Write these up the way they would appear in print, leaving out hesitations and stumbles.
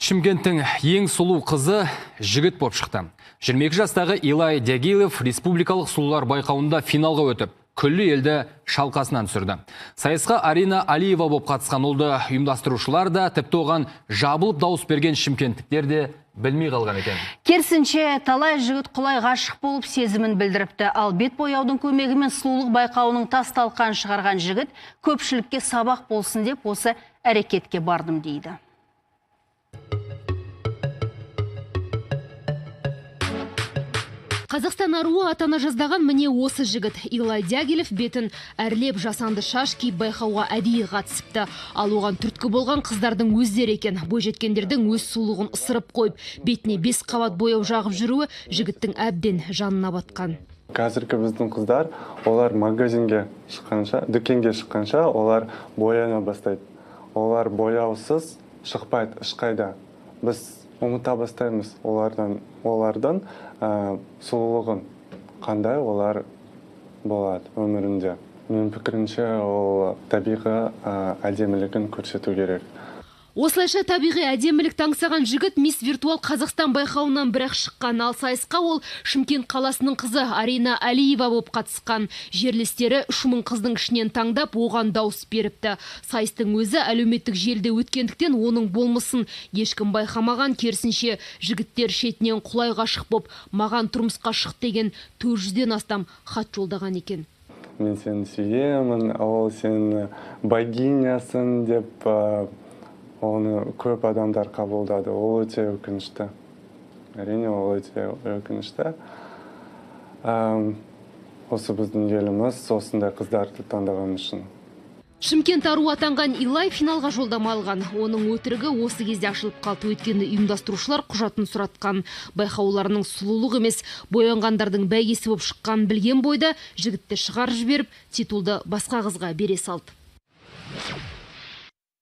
Шымкенттің ең сұлу қызы жігіт болып шықты. 22 жастағы Илай Дягилев республикалық сұлулар байқауында финалға өтіп, күллі елді шалқасынан түсірді. Сайысқа Арина Алиева болып қатысқан олды ұйымдастырушылар да, тіпті оған жабылып дауыс берген шымкенттіктер де білмей қалған екен. Керісінше талай жігіт құлай ғашық болып сезімін білдіріпті. Ал бет бояудың көмегімен сұлулық байқауының тас талқан шығарған жігіт көпшілікке сабақ болсын деп осы әрекетке бардым дейді. Қазақстан аруы атана жаздаған міне осы жігіт. Илай Дягилев бетін әрлеп жасанды шаш киіп байқауға әдейі қатысыпты. Ал оған түрткі болған қыздардың өздері екен. Бойжеткендердің өз сұлулығын ысырып қойып, бетіне 5 қабат бояу жағып жүруі жігіттің әбден жанына батқан. Қазіргі біздің қыздар, олар магазинге шыққанша, дүкенге шыққанша, олар бояна бастайды. Олар бояусыз шықпайды ешқайда. Біз ұмыта бастаймыз олардан сұлулығын қандай олар болады өмірінде. Мен пікірімше ол табиғи әдемілігін көрсету керек. Осылайша табиғи әдемілік таңсаған жігіт Мисс Виртуал Қазақстан байқауынан бірақ шыққан. Ал сайысқа ол Шымкент қаласының қызы Арина Алиева болып қатысқан. Жерлестері 3000 қыздың ішінен таңдап, оған дауыс беріпті. Сайыстың өзі әлеуметтік желіде өткендіктен оның болмысын ешкім байқамаған. Керісінше жігіттер шетінен құлай ғашық боп, маған тұрмысқа шық деген 400-ден астам хат жолдаған екен. Мен сені сүйемін, ол сен богинясың деп оны көп адамдар қабылдады. Ол өте өкінішті. Әрине, ол өте өкінішті. Осы біздің еліміз осындай қыздарды таңдаған үшін. Шымкент ару атанған Илай финалға жолдама алған. Оның өтірігі осы кезде ашылып қалды. Өйткені ұйымдастырушылар құжатын сұратқан. Байқауларының сұлулық емес, боянғандардың бәйгесі болып шыққан білген бойда жігітті шығарып жіберіп, титулды басқа қызға бере салды.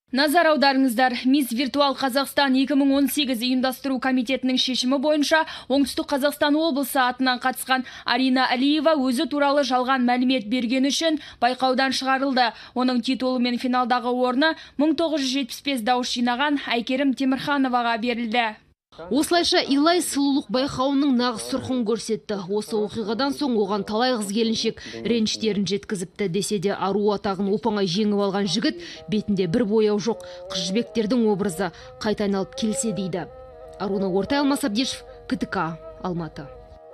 Назар аударыңыздар, Мисс Виртуал Қазақстан 2018 ұйымдастыру комитетінің шешімі бойынша Оңтүстік Қазақстан облысы атынан қатысқан Арина Алиева өзі туралы жалған мәлімет берген үшін байқаудан шығарылды. Оның титулы мен финалдағы орны 1975 дауыс жинаған Әйкерім Темірхановаға берілді. Осылайша Илай сұлулық байқауының нағыз сұрқын көрсетті. Осы оқиғадан соң оған талай қыз келіншек реніштерін жеткізіпті. Десе де ару атағын оп-оңай жеңіп алған жігіт бетінде бір бояу жоқ, қыз жібектердің образы қайта айналып келсе дейді. Аруна Ортай, Алмас Абдешев, КТК, Алматы.